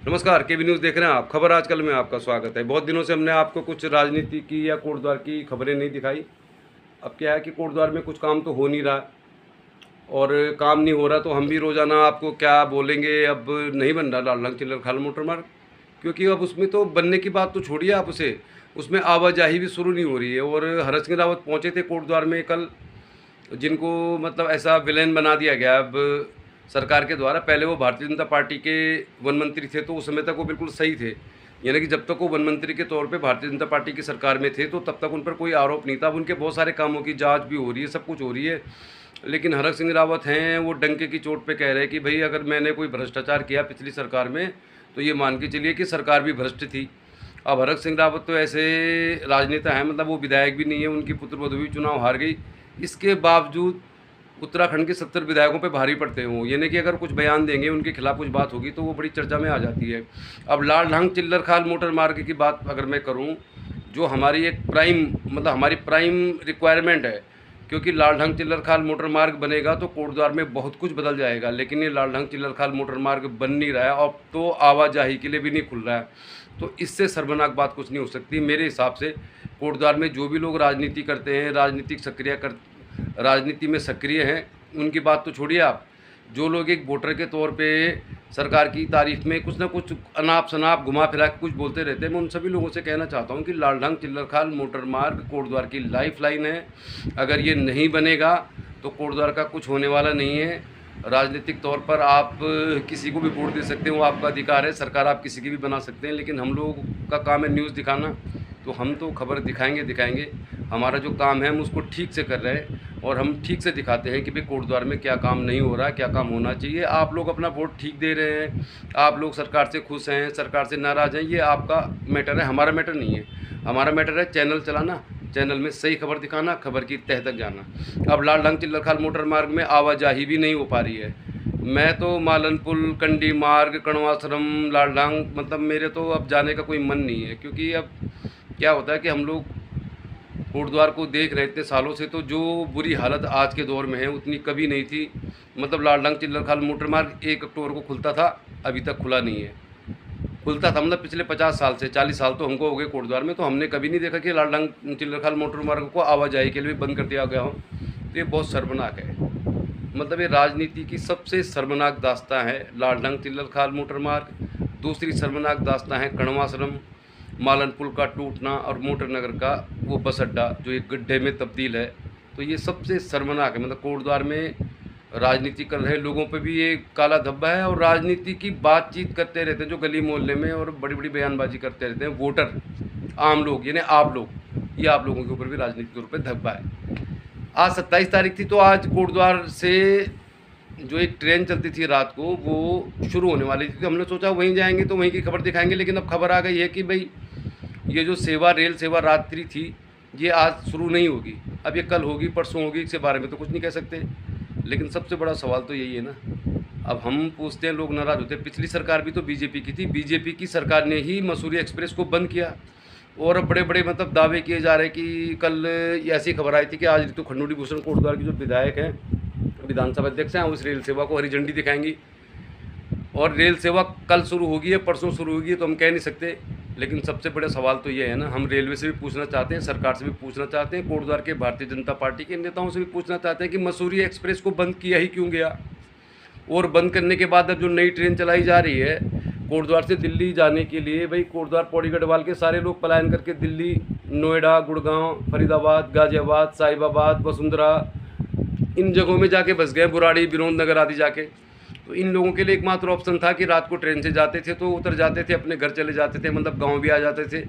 नमस्कार, केबी न्यूज़ देख रहे हैं आप। खबर आजकल में आपका स्वागत है। बहुत दिनों से हमने आपको कुछ राजनीति की या कोटद्वार की खबरें नहीं दिखाई। अब क्या है कि कोटद्वार में कुछ काम तो हो नहीं रहा और काम नहीं हो रहा तो हम भी रोज़ाना आपको क्या बोलेंगे। अब नहीं बन रहा लालढंग चिल्लर खाल मोटर मार्ग, क्योंकि अब उसमें तो बनने की बात तो छोड़िए आप उसे, उसमें आवाजाही भी शुरू नहीं हो रही है। और हरक सिंह रावत पहुँचे थे कोटद्वार में कल, जिनको मतलब ऐसा विलेन बना दिया गया अब सरकार के द्वारा। पहले वो भारतीय जनता पार्टी के वन मंत्री थे तो उस समय तक वो बिल्कुल सही थे, यानी कि जब तक वो वन मंत्री के तौर पे भारतीय जनता पार्टी की सरकार में थे तो तब तक उन पर कोई आरोप नहीं था। अब उनके बहुत सारे कामों की जांच भी हो रही है, सब कुछ हो रही है। लेकिन हरक सिंह रावत हैं वो डंके की चोट पे कह रहे हैं कि भाई अगर मैंने कोई भ्रष्टाचार किया पिछली सरकार में तो ये मान के चलिए कि सरकार भी भ्रष्ट थी। अब हरक सिंह रावत तो ऐसे राजनेता हैं, मतलब वो विधायक भी नहीं है, उनकी पुत्रवधू भी चुनाव हार गई, इसके बावजूद उत्तराखंड के 70 विधायकों पे भारी पड़ते हों, यानी कि अगर कुछ बयान देंगे उनके खिलाफ कुछ बात होगी तो वो बड़ी चर्चा में आ जाती है। अब लालढंग चिल्लर खाल मोटर मार्ग की बात अगर मैं करूं, जो हमारी एक प्राइम मतलब हमारी प्राइम रिक्वायरमेंट है, क्योंकि लालढंग चिल्लर खाल मोटर मार्ग बनेगा तो कोटद्वार में बहुत कुछ बदल जाएगा। लेकिन ये लालढंग चिल्लर खाल मोटर मार्ग बन नहीं रहा है, अब तो आवाजाही के लिए भी नहीं खुल रहा है। तो इससे शर्मनाक बात कुछ नहीं हो सकती मेरे हिसाब से। कोटद्वार में जो भी लोग राजनीति करते हैं, राजनीति में सक्रिय हैं, उनकी बात तो छोड़िए आप। जो लोग एक वोटर के तौर पे सरकार की तारीफ में कुछ ना कुछ अनाप शनाप घुमा फिरा के कुछ बोलते रहते हैं, मैं उन सभी लोगों से कहना चाहता हूं कि लालढंग चिल्लर खाल मोटर मार्ग कोटद्वार की लाइफ लाइन है। अगर ये नहीं बनेगा तो कोटद्वार का कुछ होने वाला नहीं है। राजनीतिक तौर पर आप किसी को भी वोट दे सकते हैं, वो आपका अधिकार है, सरकार आप किसी की भी बना सकते हैं, लेकिन हम लोग का काम है न्यूज़ दिखाना, तो हम तो खबर दिखाएंगे। हमारा जो काम है हम उसको ठीक से कर रहे हैं और हम ठीक से दिखाते हैं कि भाई कोटद्वार में क्या काम नहीं हो रहा है, क्या काम होना चाहिए। आप लोग अपना वोट ठीक दे रहे हैं, आप लोग सरकार से खुश हैं, सरकार से नाराज़ हैं, ये आपका मैटर है, हमारा मैटर नहीं है। हमारा मैटर है चैनल चलाना, चैनल में सही खबर दिखाना, खबर की तह तक जाना। अब लालढंग चिल्लर खाल मोटर मार्ग में आवाजाही भी नहीं हो पा रही है। मैं तो मालनपुल, कंडी मार्ग, कणवाश्रम, लालढंग, मतलब मेरे तो अब जाने का कोई मन नहीं है, क्योंकि अब क्या होता है कि हम लोग कोटद्वार को देख रहे थे सालों से, तो जो बुरी हालत आज के दौर में है उतनी कभी नहीं थी। मतलब लालढंग चिल्लर खाल मोटर मार्ग 1 अक्टूबर को खुलता था, अभी तक खुला नहीं है। खुलता था मतलब पिछले 50 साल से 40 साल तो हमको हो गए कोटद्वार में, तो हमने कभी नहीं देखा कि लालढंग चिल्लर खाल मोटर मार्ग को आवाजाही के लिए बंद कर दिया गया हो। तो ये बहुत शर्मनाक है, मतलब ये राजनीति की सबसे शर्मनाक दास्तां है लालढंग चिल्लर खाल मोटर मार्ग। दूसरी शर्मनाक दास्तां है कणवाश्रम, मालन का टूटना और मोटर नगर का वो बस अड्डा जो एक गड्ढे में तब्दील है। तो ये सबसे शर्मनाक है, मतलब कोटद्वार में राजनीति कर रहे लोगों पे भी ये काला धब्बा है, और राजनीति की बातचीत करते रहते हैं जो गली मोहल्ले में, और बड़ी बड़ी बयानबाजी करते रहते हैं वोटर, आम लोग, यानी आप लोग, ये आप लोगों के ऊपर भी राजनीतिक तौर पर धब्बा है। आज 27 तारीख थी, तो आज कोटद्वार से जो एक ट्रेन चलती थी रात को वो शुरू होने वाली थी, तो हमने सोचा वहीं जाएंगे तो वहीं की खबर दिखाएंगे। लेकिन अब खबर आ गई है कि भाई ये जो सेवा, रेल सेवा रात्रि थी, ये आज शुरू नहीं होगी। अब ये कल होगी, परसों होगी, इसके बारे में तो कुछ नहीं कह सकते। लेकिन सबसे बड़ा सवाल तो यही है ना, अब हम पूछते हैं, लोग नाराज़ होते हैं। पिछली सरकार भी तो बीजेपी की थी, बीजेपी की सरकार ने ही मसूरी एक्सप्रेस को बंद किया, और बड़े बड़े मतलब दावे किए जा रहे हैं कि कल ऐसी खबर आई थी कि आज ऋतु खंडूड़ी भूषण कोटद्वार की जो विधायक हैं, विधानसभा अध्यक्ष हैं, उस रेल सेवा को हरी झंडी दिखाएंगी। और रेल सेवा कल शुरू होगी या परसों शुरू होगी तो हम कह नहीं सकते। लेकिन सबसे बड़ा सवाल तो ये है ना, हम रेलवे से भी पूछना चाहते हैं, सरकार से भी पूछना चाहते हैं, कोटद्वार के भारतीय जनता पार्टी के नेताओं से भी पूछना चाहते हैं कि मसूरी एक्सप्रेस को बंद किया ही क्यों गया। और बंद करने के बाद अब जो नई ट्रेन चलाई जा रही है कोटद्वार से दिल्ली जाने के लिए, भाई कोटद्वार पौड़ी गढ़वाल के सारे लोग पलायन करके दिल्ली, नोएडा, गुड़गांव, फरीदाबाद, गाजियाबाद, साहिबाबाद, वसुंधरा, इन जगहों में जाके बस गए, बुराड़ी, विनोद नगर आदि जाके। तो इन लोगों के लिए एकमात्र ऑप्शन था कि रात को ट्रेन से जाते थे तो उतर जाते थे, अपने घर चले जाते थे, मतलब गांव भी आ जाते थे।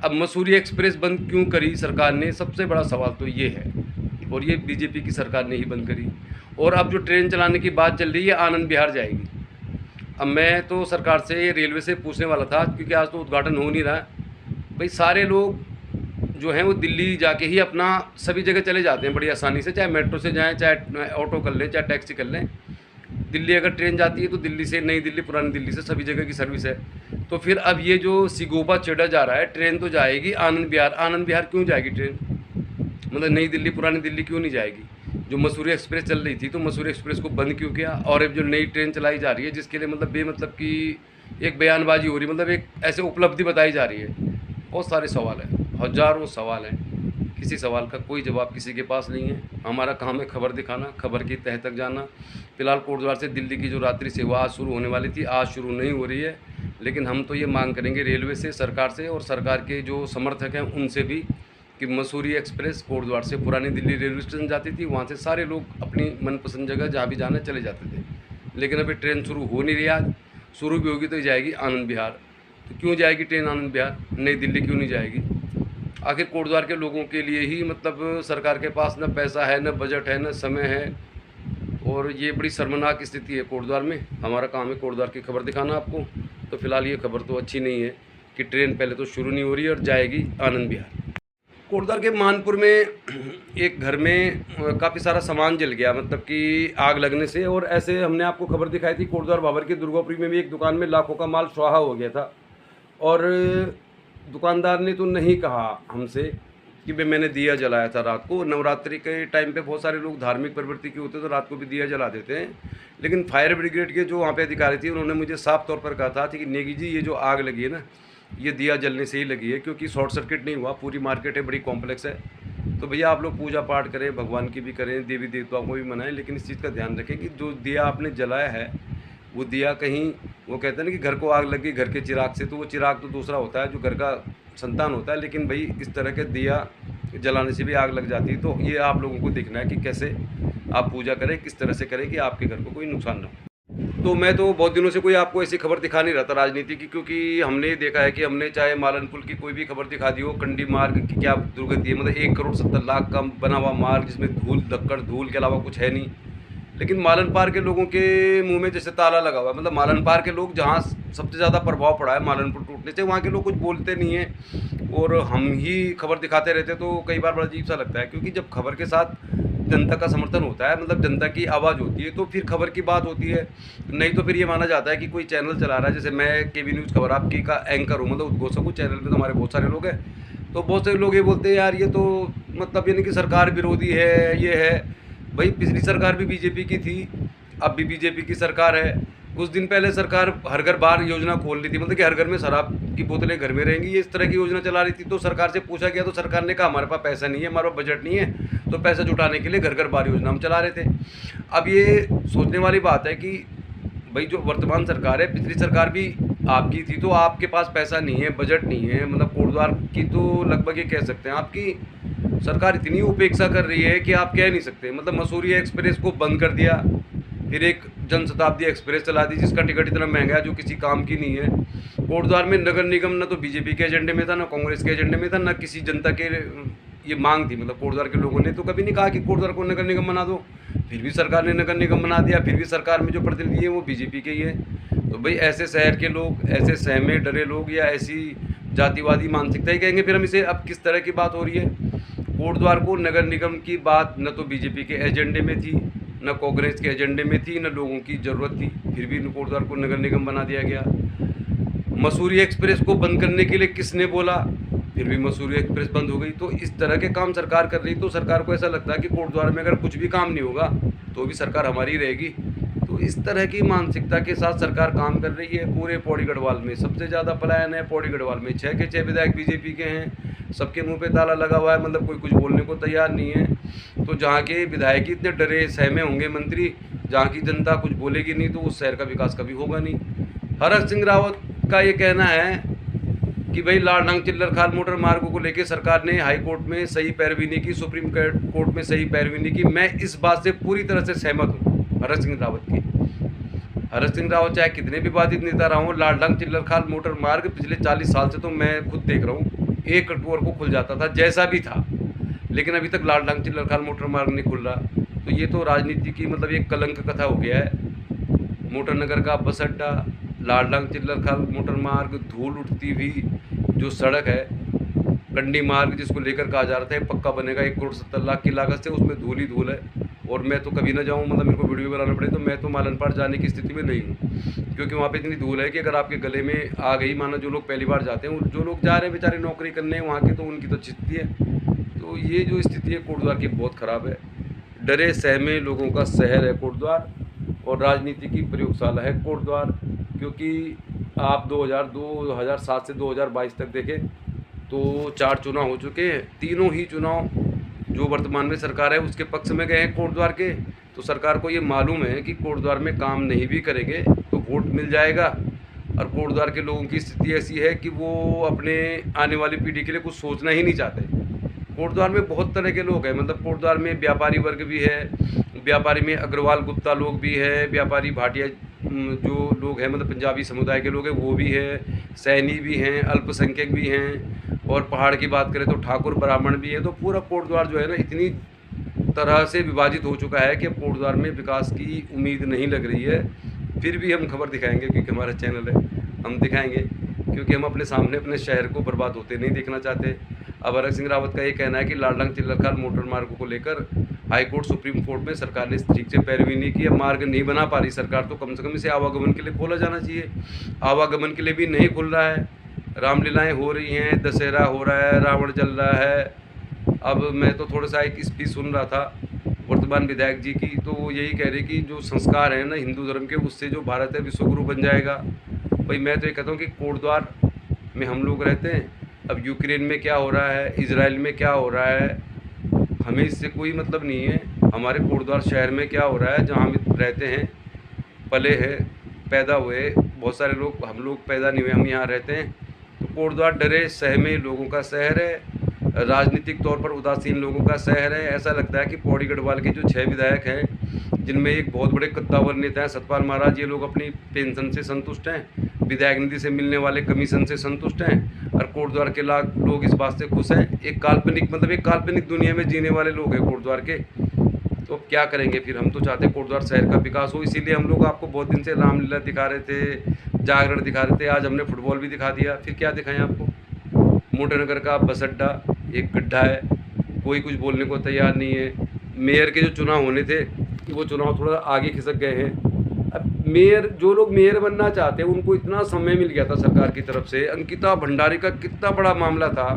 अब मसूरी एक्सप्रेस बंद क्यों करी सरकार ने, सबसे बड़ा सवाल तो ये है, और ये बीजेपी की सरकार ने ही बंद करी। और अब जो ट्रेन चलाने की बात चल रही है, आनंद विहार जाएगी। अब मैं तो सरकार से, रेलवे से पूछने वाला था, क्योंकि आज तो उद्घाटन हो नहीं रहा है, भाई सारे लोग जो हैं वो दिल्ली जाके ही अपना सभी जगह चले जाते हैं बड़ी आसानी से, चाहे मेट्रो से जाएं, चाहे ऑटो कर लें, चाहे टैक्सी कर लें। दिल्ली अगर ट्रेन जाती है तो दिल्ली से, नई दिल्ली, पुरानी दिल्ली से, सभी जगह की सर्विस है। तो फिर अब ये जो सिगोपा चढ़ा जा रहा है, ट्रेन तो जाएगी आनंद विहार। आनंद विहार क्यों जाएगी ट्रेन, मतलब नई दिल्ली, पुरानी दिल्ली क्यों नहीं जाएगी। जो मसूरी एक्सप्रेस चल रही थी तो मसूरी एक्सप्रेस को बंद क्यों किया, और अब जो नई ट्रेन चलाई जा रही है जिसके लिए मतलब बेमतलब की एक बयानबाजी हो रही, मतलब एक ऐसे उपलब्धि बताई जा रही है। बहुत सारे सवाल हैं, हज़ारों सवाल हैं, किसी सवाल का कोई जवाब किसी के पास नहीं है। हमारा काम है खबर दिखाना, खबर की तह तक जाना। फिलहाल कोटद्वार से दिल्ली की जो रात्रि सेवा आज शुरू होने वाली थी, आज शुरू नहीं हो रही है, लेकिन हम तो ये मांग करेंगे रेलवे से, सरकार से, और सरकार के जो समर्थक हैं उनसे भी, कि मसूरी एक्सप्रेस कोटद्वार से पुरानी दिल्ली रेलवे स्टेशन जाती थी, वहाँ से सारे लोग अपनी मनपसंद जगह जहाँ भी जाना चले जाते थे। लेकिन अभी ट्रेन शुरू हो नहीं रही, आज शुरू भी होगी तो जाएगी आनंद विहार। तो क्यों जाएगी ट्रेन आनंद विहार, नई दिल्ली क्यों नहीं जाएगी? आखिर कोटद्वार के लोगों के लिए ही, मतलब सरकार के पास न पैसा है, न बजट है, न समय है, और ये बड़ी शर्मनाक स्थिति है कोटद्वार में। हमारा काम है कोटद्वार की खबर दिखाना आपको। तो फिलहाल ये खबर तो अच्छी नहीं है कि ट्रेन पहले तो शुरू नहीं हो रही है और जाएगी आनंद विहार। कोटद्वार के मानपुर में एक घर में काफ़ी सारा सामान जल गया, मतलब कि आग लगने से। और ऐसे हमने आपको खबर दिखाई थी, कोटद्वार बाबर की दुर्गापुरी में भी एक दुकान में लाखों का माल स्वाहा हो गया था। और दुकानदार ने तो नहीं कहा हमसे कि भाई मैंने दिया जलाया था रात को। नवरात्रि के टाइम पे बहुत सारे लोग धार्मिक प्रवृत्ति के होते हैं तो रात को भी दिया जला देते हैं। लेकिन फायर ब्रिगेड के जो वहाँ पे अधिकारी थे उन्होंने मुझे साफ तौर पर कहा था कि नेगी जी, ये जो आग लगी है ना, ये दिया जलने से ही लगी है, क्योंकि शॉर्ट सर्किट नहीं हुआ। पूरी मार्केट है, बड़ी कॉम्प्लेक्स है, तो भैया आप लोग पूजा पाठ करें, भगवान की भी करें, देवी देवताओं को भी मनाएं, लेकिन इस चीज़ का ध्यान रखें कि जो दिया आपने जलाया है वो दिया कहीं, वो कहते हैं ना कि घर को आग लगी घर के चिराग से, तो वो चिराग तो दूसरा होता है जो घर का संतान होता है। लेकिन भाई इस तरह के दिया जलाने से भी आग लग जाती है। तो ये आप लोगों को देखना है कि कैसे आप पूजा करें, किस तरह से करें कि आपके घर को कोई नुकसान ना हो। तो मैं तो बहुत दिनों से कोई आपको ऐसी खबर दिखा नहीं रहा था राजनीति की, क्योंकि हमने देखा है कि हमने चाहे मालन पुल की कोई भी खबर दिखा दी हो, कंडी मार्ग की क्या दुर्गति है, मतलब 1,70,00,000 का बना हुआ मार्ग जिसमें धूल धक्कड़ धूल के अलावा कुछ है नहीं। लेकिन मालन पार के लोगों के मुंह में जैसे ताला लगा हुआ है, मतलब मालन पार के लोग जहाँ सबसे ज़्यादा प्रभाव पड़ा है मालन पुल टूटने से, वहाँ के लोग कुछ बोलते नहीं हैं और हम ही खबर दिखाते रहते, तो कई बार बड़ा अजीब सा लगता है। क्योंकि जब खबर के साथ जनता का समर्थन होता है, मतलब जनता की आवाज़ होती है, तो फिर खबर की बात होती है। नहीं तो फिर ये माना जाता है कि कोई चैनल चला रहा है, जैसे मैं केवी न्यूज़ खबर आपकी का एंकर हूँ, मतलब उद्घोषक हूँ चैनल पे, तो हमारे बहुत सारे लोग हैं। तो बहुत सारे लोग ये बोलते हैं यार ये तो मतलब यानी कि सरकार विरोधी है, ये है। भाई पिछली सरकार भी बीजेपी की थी, अब भी बीजेपी की सरकार है। कुछ दिन पहले सरकार हर घर बार योजना खोल रही थी, मतलब कि हर घर में शराब की बोतलें घर में रहेंगी, ये इस तरह की योजना चला रही थी। तो सरकार से पूछा गया तो सरकार ने कहा हमारे पास पैसा नहीं है, हमारे पास बजट नहीं है, तो पैसा जुटाने के लिए घर घर बार योजना हम चला रहे थे। अब ये सोचने वाली बात है कि भाई जो वर्तमान सरकार है, पिछली सरकार भी आपकी थी, तो आपके पास पैसा नहीं है, बजट नहीं है, मतलब कोटद्वार की तो लगभग ये कह सकते हैं आपकी सरकार इतनी उपेक्षा कर रही है कि आप कह नहीं सकते। मतलब मसूरी एक्सप्रेस को बंद कर दिया, फिर एक जनशताब्दी एक्सप्रेस चला दी जिसका टिकट इतना महंगा है जो किसी काम की नहीं है। कोटद्वार में नगर निगम न तो बीजेपी के एजेंडे में था, न कांग्रेस के एजेंडे में था, न किसी जनता के ये मांग थी। मतलब कोटद्वार के लोगों ने तो कभी नहीं कहा कि कोटद्वार को नगर निगम बना दो, फिर भी सरकार ने नगर निगम बना दिया, फिर भी सरकार में जो प्रतिनिधि है वो बीजेपी के ही है। तो भाई ऐसे शहर के लोग, ऐसे सहमे डरे लोग या ऐसी जातिवादी मानसिकता ही कहेंगे फिर हम इसे। अब किस तरह की बात हो रही है? कोटद्वार को नगर निगम की बात न तो बीजेपी के एजेंडे में थी, न कांग्रेस के एजेंडे में थी, न लोगों की ज़रूरत थी, फिर भी कोटद्वार को नगर निगम बना दिया गया। मसूरी एक्सप्रेस को बंद करने के लिए किसने बोला, फिर भी मसूरी एक्सप्रेस बंद हो गई। तो इस तरह के काम सरकार कर रही, तो सरकार को ऐसा लगता है कि कोटद्वार में अगर कुछ भी काम नहीं होगा तो भी सरकार हमारी रहेगी। तो इस तरह की मानसिकता के साथ सरकार काम कर रही है। पूरे पौड़ी गढ़वाल में सबसे ज़्यादा पलायन है, पौड़ी गढ़वाल में 6 के 6 विधायक बीजेपी के हैं, सबके मुंह पे ताला लगा हुआ है, मतलब कोई कुछ बोलने को तैयार नहीं है। तो जहाँ के विधायक इतने डरे सहमे होंगे मंत्री, जहाँ की जनता कुछ बोलेगी नहीं, तो उस शहर का विकास कभी होगा नहीं। हरक सिंह रावत का ये कहना है कि भाई लालढांग चिल्लरखाल मोटर मार्गों को लेकर सरकार ने हाई कोर्ट में सही पैरवी नहीं की, सुप्रीम कोर्ट में सही पैरवी नहीं की। मैं इस बात से पूरी तरह से सहमत हूँ हरक सिंह रावत की। हरक सिंह रावत चाहे कितने भी बाधित नेता रहा हूँ, लालढांग चिल्लरखाल मोटर मार्ग पिछले 40 साल से तो मैं खुद देख रहा हूँ 1 अक्टूबर को खुल जाता था जैसा भी था, लेकिन अभी तक लालढांग चिल्लरखाल मोटर मार्ग नहीं खुल रहा। तो ये तो राजनीति की मतलब एक कलंक कथा हो गया है। मोटर नगर का बस अड्डा, लालढांग चिल्लरखाल मोटर मार्ग, धूल उठती हुई जो सड़क है, कंडी मार्ग जिसको लेकर कहा जा रहा था पक्का बनेगा 1,70,00,000 की लागत से, उसमें धूल ही धूल है। और मैं तो कभी ना जाऊँ, मतलब मेरे को वीडियो बनाना पड़े तो मैं तो मालनपाड़ जाने की स्थिति में नहीं हूँ, क्योंकि वहाँ पे इतनी धूल है कि अगर आपके गले में आ गई, मानो जो लोग पहली बार जाते हैं, जो लोग जा रहे हैं बेचारे नौकरी करने वहाँ के, तो उनकी तो स्थिति है। तो ये जो स्थिति है कोटद्वार की बहुत ख़राब है। डरे सहमे लोगों का शहर है कोटद्वार और राजनीति की प्रयोगशाला है कोटद्वार। क्योंकि आप 2007 से 2022 तक देखें तो 4 चुनाव हो चुके हैं। तीनों ही चुनाव जो वर्तमान में सरकार है उसके पक्ष में गए हैं कोटद्वार के। तो सरकार को ये मालूम है कि कोटद्वार में काम नहीं भी करेंगे तो वोट मिल जाएगा। और कोटद्वार के लोगों की स्थिति ऐसी है कि वो अपने आने वाली पीढ़ी के लिए कुछ सोचना ही नहीं चाहते। कोटद्वार में बहुत तरह के लोग हैं, मतलब कोटद्वार में व्यापारी वर्ग भी है, व्यापारी में अग्रवाल गुप्ता लोग भी है, व्यापारी भाटिया जो लोग हैं मतलब पंजाबी समुदाय के लोग हैं वो भी है, सैनी भी हैं, अल्पसंख्यक भी हैं, और पहाड़ की बात करें तो ठाकुर ब्राह्मण भी है। तो पूरा कोटद्वार जो है ना इतनी तरह से विभाजित हो चुका है कि अब कोटद्वार में विकास की उम्मीद नहीं लग रही है। फिर भी हम खबर दिखाएंगे क्योंकि हमारा चैनल है, हम दिखाएंगे क्योंकि हम अपने सामने अपने शहर को बर्बाद होते नहीं देखना चाहते। अब हरक सिंह रावत का ये कहना है कि लालडंग चिल्लरखाल मोटर मार्ग को लेकर हाईकोर्ट सुप्रीम कोर्ट में सरकार ने ठीक से पैरवी नहीं की, मार्ग नहीं बना पा रही सरकार, तो कम से कम इसे आवागमन के लिए खोला जाना चाहिए। आवागमन के लिए भी नहीं खुल रहा है। रामलीलाएँ हो रही हैं, दशहरा हो रहा है, रावण जल रहा है। अब मैं तो थोड़ा सा एक स्पीच सुन रहा था वर्तमान विधायक जी की, तो वो यही कह रहे कि जो संस्कार हैं ना हिंदू धर्म के, उससे जो भारत है विश्वगुरु बन जाएगा। भाई मैं तो ये कहता हूँ कि कोटद्वार में हम लोग रहते हैं, अब यूक्रेन में क्या हो रहा है, इजराइल में क्या हो रहा है, हमें इससे कोई मतलब नहीं है। हमारे कोटद्वार शहर में क्या हो रहा है, जहाँ हम रहते हैं, पले हैं, पैदा हुए, बहुत सारे लोग, हम लोग पैदा नहीं हुए, हम यहाँ रहते हैं। तो कोटद्वार डरे सहमे लोगों का शहर है, राजनीतिक तौर पर उदासीन लोगों का शहर है। ऐसा लगता है कि पौड़ी गढ़वाल के जो 6 विधायक हैं, जिनमें एक बहुत बड़े कद्दावर नेता हैं सतपाल महाराज, ये लोग अपनी पेंशन से संतुष्ट हैं, विधायक निधि से मिलने वाले कमीशन से संतुष्ट हैं, और कोटद्वार के लोग इस बात से खुश हैं। एक काल्पनिक दुनिया में जीने वाले लोग हैं कोटद्वार के। तो क्या करेंगे फिर, हम तो चाहते हैं कोटद्वार शहर का विकास हो। इसीलिए हम लोग आपको बहुत दिन से रामलीला दिखा रहे थे, जागरण दिखा रहे थे, आज हमने फुटबॉल भी दिखा दिया। फिर क्या दिखाएं आपको? मोटरनगर का बस अड्डा एक गड्ढा है, कोई कुछ बोलने को तैयार नहीं है। मेयर के जो चुनाव होने थे वो चुनाव थोड़ा आगे खिसक गए हैं। अब मेयर, जो लोग मेयर बनना चाहते हैं उनको इतना समय मिल गया था सरकार की तरफ से। अंकिता भंडारी का कितना बड़ा मामला था।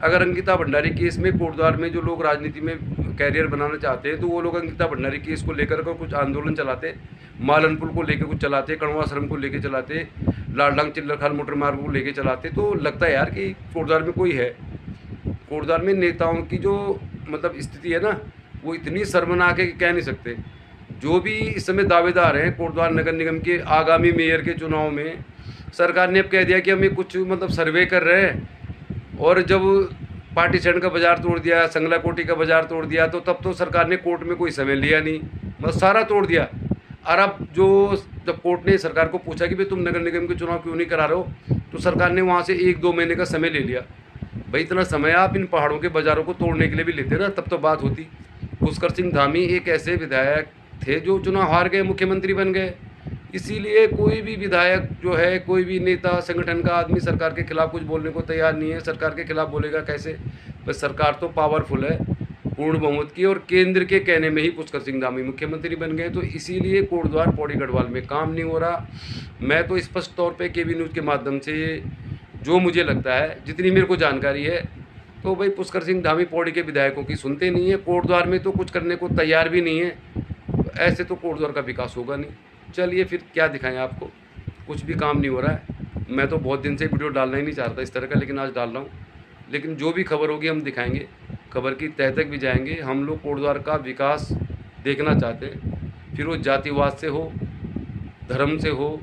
अगर अंकिता भंडारी केस में कोटद्वार में जो लोग राजनीति में कैरियर बनाना चाहते हैं तो वो लोग अंकिता भंडारी केस को लेकर कुछ आंदोलन चलाते, मालनपुर को लेकर कुछ चलाते, कणवाश्रम को लेकर चलाते, लालडंग चिल्लरखाल मोटर मार्ग को लेकर चलाते, तो लगता है यार कि कोटद्वार में कोई है। कोटद्वार में नेताओं की जो मतलब स्थिति है ना वो इतनी शर्मनाक है कि कह नहीं सकते। जो भी इस समय दावेदार हैं कोटद्वार नगर निगम के आगामी मेयर के चुनाव में, सरकार ने अब कह दिया कि हम ये कुछ मतलब सर्वे कर रहे हैं, और जब पार्टीशन का बाजार तोड़ दिया, संगला कोटी का बाजार तोड़ दिया, तो तब तो सरकार ने कोर्ट में कोई समय लिया नहीं, मतलब सारा तोड़ दिया। और अब जब कोर्ट ने सरकार को पूछा कि भाई तुम नगर निगम के चुनाव क्यों नहीं करा रहे हो, तो सरकार ने वहाँ से 1-2 महीने का समय ले लिया। भाई इतना समय आप इन पहाड़ों के बाज़ारों को तोड़ने के लिए भी लेते ना, तब तो बात होती। पुष्कर सिंह धामी एक ऐसे विधायक थे जो चुनाव हार गए, मुख्यमंत्री बन गए। इसीलिए कोई भी विधायक जो है, कोई भी नेता, संगठन का आदमी सरकार के खिलाफ कुछ बोलने को तैयार नहीं है। सरकार के खिलाफ बोलेगा कैसे? बस सरकार तो पावरफुल है, पूर्ण बहुमत की, और केंद्र के कहने में ही पुष्कर सिंह धामी मुख्यमंत्री बन गए। तो इसीलिए कोटद्वार पौड़ी गढ़वाल में काम नहीं हो रहा। मैं तो स्पष्ट तौर पर केबी न्यूज़ के माध्यम से जो मुझे लगता है, जितनी मेरे को जानकारी है, तो भाई पुष्कर सिंह धामी पौड़ी के विधायकों की सुनते नहीं है, कोटद्वार में तो कुछ करने को तैयार भी नहीं है। तो ऐसे तो कोटद्वार का विकास होगा नहीं। चलिए फिर क्या दिखाएं आपको, कुछ भी काम नहीं हो रहा है। मैं तो बहुत दिन से वीडियो डालना ही नहीं चाहता इस तरह का, लेकिन आज डाल रहा हूँ। लेकिन जो भी खबर होगी हम दिखाएंगे, खबर की तह तक भी जाएंगे। हम लोग कोटद्वार का विकास देखना चाहते हैं, फिर वो जातिवाद से हो, धर्म से हो,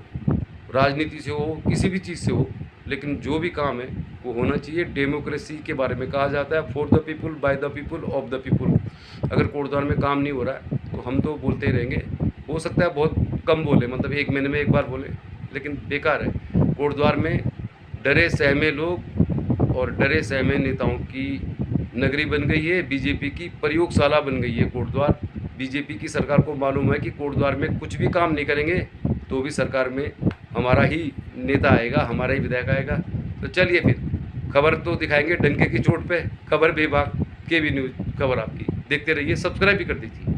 राजनीति से हो, किसी भी चीज़ से हो, लेकिन जो भी काम है वो होना चाहिए। डेमोक्रेसी के बारे में कहा जाता है, for the people, by the people, of the people. अगर कोटद्वार में काम नहीं हो रहा है तो हम तो बोलते ही रहेंगे। हो सकता है बहुत कम बोले, मतलब 1 महीने में 1 बार बोले, लेकिन बेकार है। कोटद्वार में डरे सहमे लोग और डरे सहमे नेताओं की नगरी बन गई है। बीजेपी की प्रयोगशाला बन गई है कोटद्वार। बीजेपी की सरकार को मालूम है कि कोटद्वार में कुछ भी काम नहीं करेंगे तो भी सरकार में हमारा ही नेता आएगा, हमारा ही विधायक आएगा। तो चलिए फिर खबर तो दिखाएंगे डंके की चोट पे। खबर विभाग केबी न्यूज़ खबर आपकी देखते रहिए, सब्सक्राइब भी कर दीजिए।